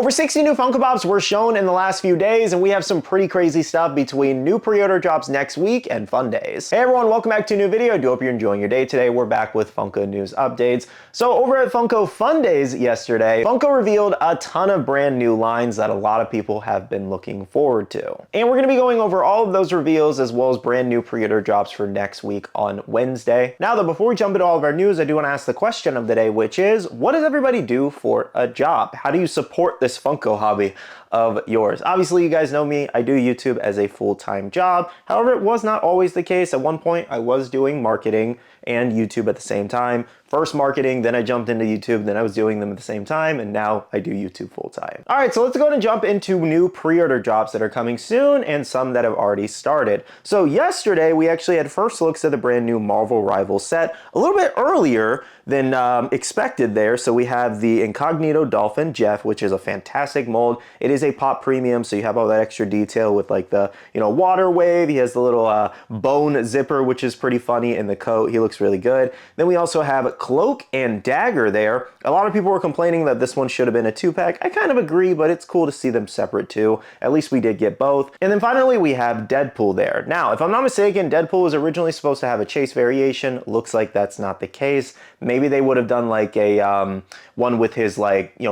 Over 60 new Funko Pops were shown in the last few days, and we have some pretty crazy stuff between new pre-order drops next week and Fundays. Hey everyone, welcome back to a new video. I do hope you're enjoying your day today. We're back with Funko news updates. So over at Funko Fundays yesterday, Funko revealed a ton of brand new lines that a lot of people have been looking forward to. And we're going to be going over all of those reveals as well as brand new pre-order drops for next week on Wednesday. Now though, before we jump into all of our news, I do want to ask the question of the day, which is, what does everybody do for a job? How do you support this Funko hobby of yours? Obviously, you guys know me. I do YouTube as a full-time job. However, it was not always the case. At one point, I was doing marketing and YouTube at the same time. First marketing, then I jumped into YouTube, then I was doing them at the same time, and now I do YouTube full-time. All right, so let's go ahead and jump into new pre-order drops that are coming soon and some that have already started. So yesterday, we actually had first looks at the brand new Marvel Rivals set a little bit earlier than expected there. So we have the Incognito Dolphin Jeff, which is a fantastic mold. It is a pop premium, so you have all that extra detail with like the, water wave. He has the little bone zipper, which is pretty funny in the coat. He looks really good. Then we also have Cloak and Dagger there. A lot of people were complaining that this one should have been a 2-pack. I kind of agree, but it's cool to see them separate too. At least we did get both. And then finally we have Deadpool there. Now, if I'm not mistaken, Deadpool was originally supposed to have a chase variation. Looks like that's not the case. Maybe they would have done like a one with his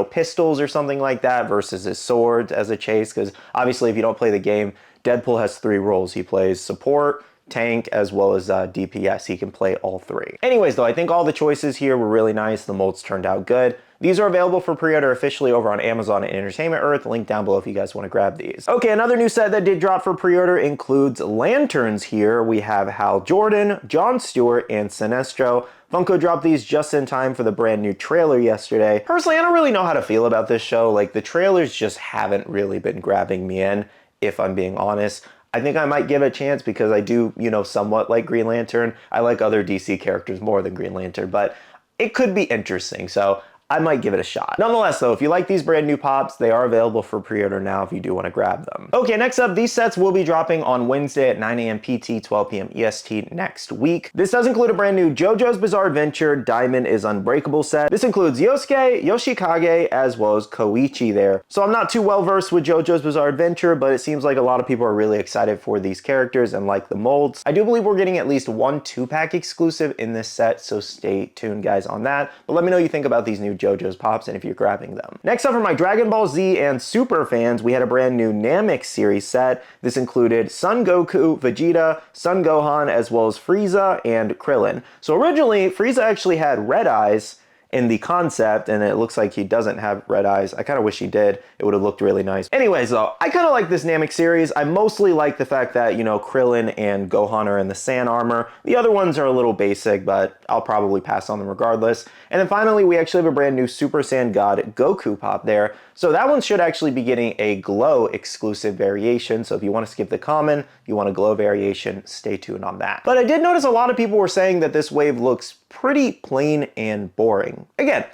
pistols or something like that versus his sword as a chase, because obviously if you don't play the game, Deadpool has 3 roles. He plays support, tank, as well as DPS. He can play all 3. Anyways though, I think all the choices here were really nice. The molds turned out good. These are available for pre-order officially over on Amazon and Entertainment Earth. Link down below if you guys want to grab these. Okay, another new set that did drop for pre-order includes lanterns here. We have Hal Jordan, Jon Stewart, and Sinestro. Funko dropped these just in time for the brand new trailer yesterday. Personally, I don't really know how to feel about this show. Like, the trailers just haven't really been grabbing me in, if I'm being honest. I think I might give it a chance because I do, somewhat like Green Lantern. I like other DC characters more than Green Lantern, but it could be interesting. So I might give it a shot. Nonetheless though, if you like these brand new pops, they are available for pre-order now if you do want to grab them. Okay, next up, these sets will be dropping on Wednesday at 9 a.m. PT, 12 p.m. EST next week. This does include a brand new JoJo's Bizarre Adventure Diamond is Unbreakable set. This includes Yosuke, Yoshikage, as well as Koichi there. So I'm not too well versed with JoJo's Bizarre Adventure, but it seems like a lot of people are really excited for these characters and like the molds. I do believe we're getting at least one 2-pack exclusive in this set, so stay tuned guys on that. But let me know what you think about these new JoJo's pops and if you're grabbing them. Next up, for my Dragon Ball Z and Super fans, we had a brand new Namek series set. This included Son Goku, Vegeta, Son Gohan, as well as Frieza and Krillin. So originally, Frieza actually had red eyes in the concept, and it looks like he doesn't have red eyes. I kind of wish he did. It would have looked really nice. Anyways though, I kind of like this Namek series. I mostly like the fact that, Krillin and Gohan are in the sand armor. The other ones are a little basic, but I'll probably pass on them regardless. And then finally, we actually have a brand new Super Saiyan God Goku pop there. So that one should actually be getting a glow exclusive variation. So if you want to skip the common, you want a glow variation, stay tuned on that. But I did notice a lot of people were saying that this wave looks pretty plain and boring. Again,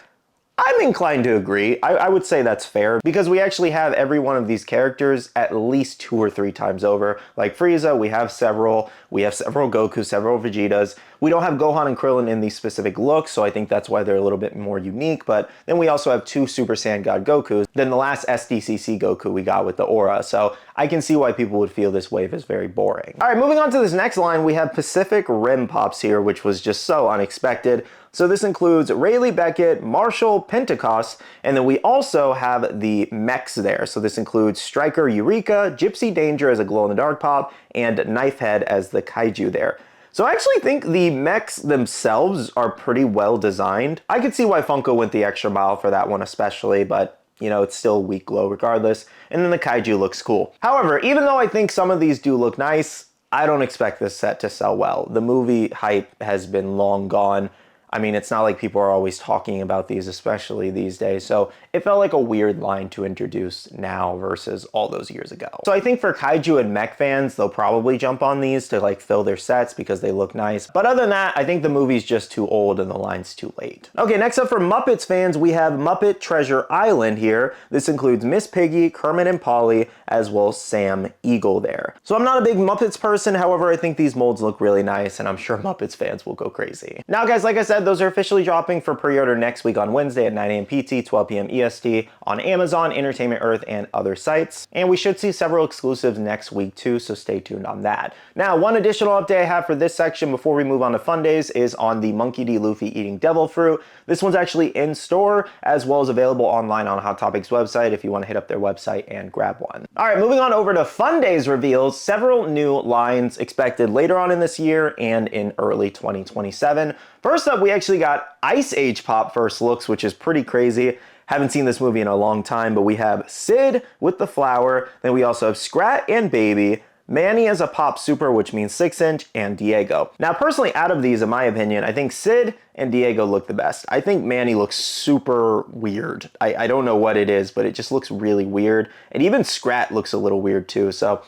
I'm inclined to agree. I would say that's fair because we actually have every one of these characters at least 2 or 3 times over. Like Frieza, we have several Goku, several Vegetas. We don't have Gohan and Krillin in these specific looks, so I think that's why they're a little bit more unique. But then we also have 2 Super Saiyan God Gokus. Then the last SDCC Goku we got with the aura. So I can see why people would feel this wave is very boring. All right, moving on to this next line, we have Pacific Rim pops here, which was just so unexpected. So this includes Rayleigh Beckett, Marshall, Pentecost, and then we also have the mechs there. So this includes Striker Eureka, Gypsy Danger as a glow-in-the-dark pop, and Knifehead as the kaiju there. So I actually think the mechs themselves are pretty well designed. I could see why Funko went the extra mile for that one especially, but it's still weak glow regardless. And then the kaiju looks cool. However, even though I think some of these do look nice, I don't expect this set to sell well. The movie hype has been long gone. I mean, it's not like people are always talking about these, especially these days. So it felt like a weird line to introduce now versus all those years ago. So I think for kaiju and mech fans, they'll probably jump on these to like fill their sets because they look nice. But other than that, I think the movie's just too old and the line's too late. Okay, next up for Muppets fans, we have Muppet Treasure Island here. This includes Miss Piggy, Kermit and Polly, as well as Sam Eagle there. So I'm not a big Muppets person. However, I think these molds look really nice and I'm sure Muppets fans will go crazy. Now guys, like I said, those are officially dropping for pre-order next week on Wednesday at 9 a.m. PT, 12 p.m. EST on Amazon, Entertainment Earth, and other sites. And we should see several exclusives next week too, so stay tuned on that. Now, one additional update I have for this section before we move on to Fundays is on the Monkey D. Luffy eating devil fruit. This one's actually in store as well as available online on Hot Topics website if you want to hit up their website and grab one. All right, moving on over to Fundays reveals several new lines expected later on in this year and in early 2027. First up, we actually got Ice Age Pop first looks, which is pretty crazy. Haven't seen this movie in a long time, but we have Sid with the flower. Then we also have Scrat and Baby, Manny as a Pop Super, which means 6-inch, and Diego. Now, personally, out of these, in my opinion, I think Sid and Diego look the best. I think Manny looks super weird. I don't know what it is, but it just looks really weird. And even Scrat looks a little weird too, so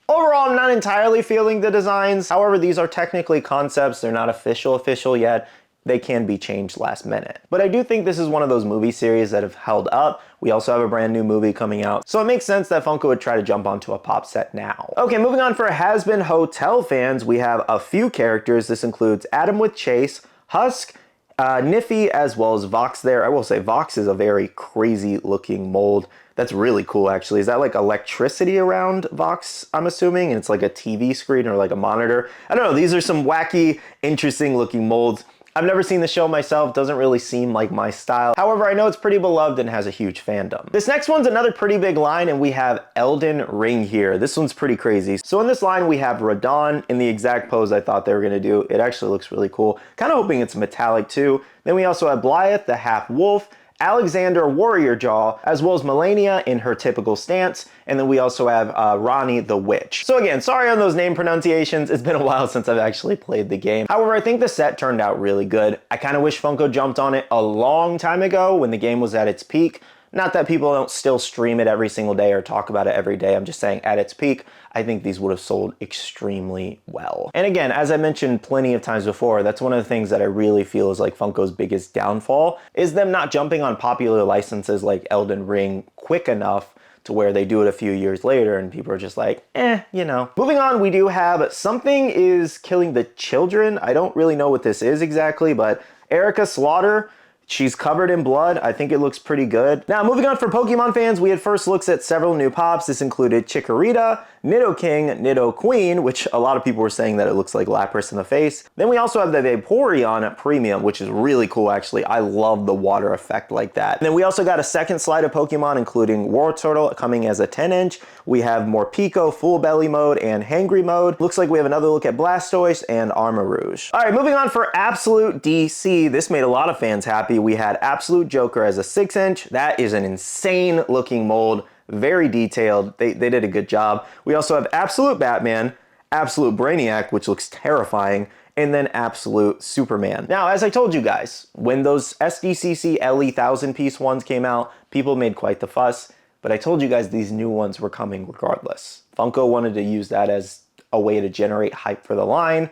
overall, I'm not entirely feeling the designs. However, these are technically concepts. They're not official yet. They can be changed last minute. But I do think this is one of those movie series that have held up. We also have a brand new movie coming out, so it makes sense that Funko would try to jump onto a pop set now. Okay, moving on for Has-Been Hotel fans, we have a few characters. This includes Adam with Chase, Husk, Niffy, as well as Vox there. I will say Vox is a very crazy looking mold. That's really cool, actually. Is that like electricity around Vox, I'm assuming? And it's like a TV screen or like a monitor. I don't know. These are some wacky, interesting looking molds. I've never seen the show myself, doesn't really seem like my style. However, I know it's pretty beloved and has a huge fandom. This next one's another pretty big line, and we have Elden Ring here. This one's pretty crazy. So in this line, we have Radon in the exact pose I thought they were gonna do. It actually looks really cool. Kind of hoping it's metallic too. Then we also have Blythe, the half wolf, Alexander Warrior Jaw, as well as Melania in her typical stance, and then we also have Ronnie the Witch. So again, sorry on those name pronunciations, it's been a while since I've actually played the game. However, I think the set turned out really good. I kind of wish Funko jumped on it a long time ago when the game was at its peak. Not that people don't still stream it every single day or talk about it every day, I'm just saying at its peak, I think these would have sold extremely well. And again, as I mentioned plenty of times before, that's one of the things that I really feel is like Funko's biggest downfall, is them not jumping on popular licenses like Elden Ring quick enough to where they do it a few years later and people are just like, you know. Moving on, we do have Something is Killing the Children. I don't really know what this is exactly, but Erica Slaughter, she's covered in blood. I think it looks pretty good. Now, moving on for Pokemon fans, we had first looks at several new pops. This included Chikorita, Nidoking, Nidoqueen, which a lot of people were saying that it looks like Lapras in the face. Then we also have the Vaporeon Premium, which is really cool, actually. I love the water effect like that. And then we also got a second slide of Pokemon, including Wartortle coming as a 10-inch. We have Morpeko Full Belly mode and Hangry mode. Looks like we have another look at Blastoise and Armarouge. All right, moving on for Absolute DC. This made a lot of fans happy. We had Absolute Joker as a 6-inch. That is an insane looking mold. Very detailed. They did a good job. We also have Absolute Batman, Absolute Brainiac, which looks terrifying, and then Absolute Superman. Now, as I told you guys, when those SDCC LE 1000-piece ones came out, people made quite the fuss, but I told you guys these new ones were coming regardless. Funko wanted to use that as a way to generate hype for the line,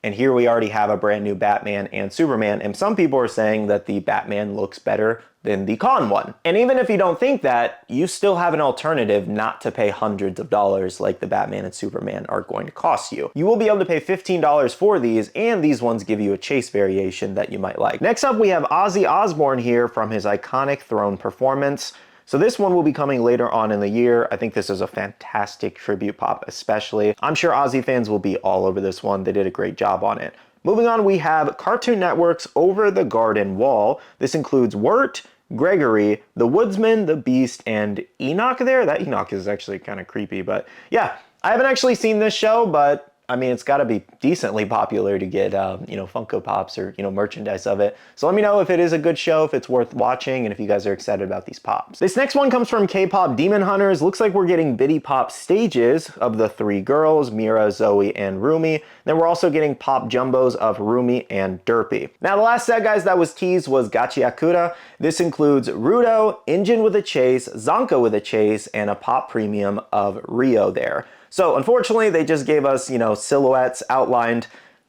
and here we already have a brand new Batman and Superman, and some people are saying that the Batman looks better than the con one. And even if you don't think that, you still have an alternative not to pay hundreds of dollars like the Batman and Superman are going to cost you. You will be able to pay $15 for these, and these ones give you a chase variation that you might like. Next up, we have Ozzy Osbourne here from his iconic Throne performance. So this one will be coming later on in the year. I think this is a fantastic tribute pop especially. I'm sure Ozzy fans will be all over this one. They did a great job on it. Moving on, we have Cartoon Network's Over the Garden Wall. This includes Wirt, Gregory, the Woodsman, the Beast, and Enoch there. That Enoch is actually kind of creepy, but yeah, I haven't actually seen this show, but I mean, it's got to be decently popular to get, you know, Funko Pops or, you know, merchandise of it. So let me know if it is a good show, if it's worth watching, and if you guys are excited about these pops. This next one comes from K-Pop Demon Hunters. Looks like we're getting Biddy Pop stages of the three girls, Mira, Zoe, and Rumi. Then we're also getting Pop Jumbos of Rumi and Derpy. Now, the last set, guys, that was teased was Gachiakura. This includes Rudo, Engine with a Chase, Zonka with a Chase, and a Pop Premium of Rio there. So unfortunately, they just gave us, you know, silhouettes outlined.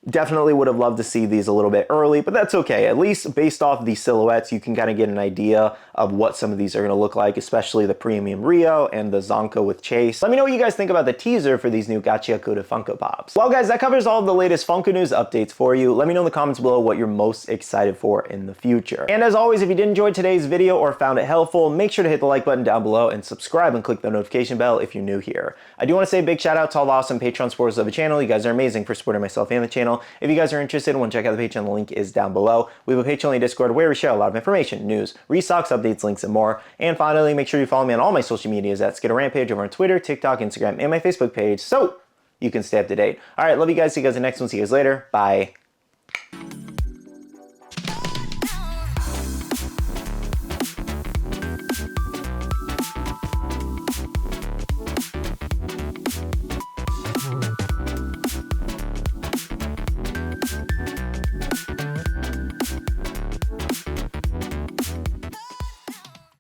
Definitely would have loved to see these a little bit early, but that's okay. At least based off the silhouettes, you can kind of get an idea of what some of these are going to look like, especially the Premium Rio and the Zonko with Chase. Let me know what you guys think about the teaser for these new Gachiakuda Funko Pops. Well guys, that covers all of the latest Funko news updates for you. Let me know in the comments below what you're most excited for in the future. And as always, if you did enjoy today's video or found it helpful, make sure to hit the like button down below and subscribe and click the notification bell if you're new here. I do want to say a big shout out to all the awesome Patreon supporters of the channel. You guys are amazing for supporting myself and the channel. If you guys are interested and want to check out the Patreon, the link is down below. We have a Patreon Discord where we share a lot of information, news, restocks, updates, links, and more. And finally, make sure you follow me on all my social medias at Skittlerampage over on Twitter, TikTok, Instagram, and my Facebook page so you can stay up to date. All right, love you guys. See you guys in the next one. See you guys later. Bye.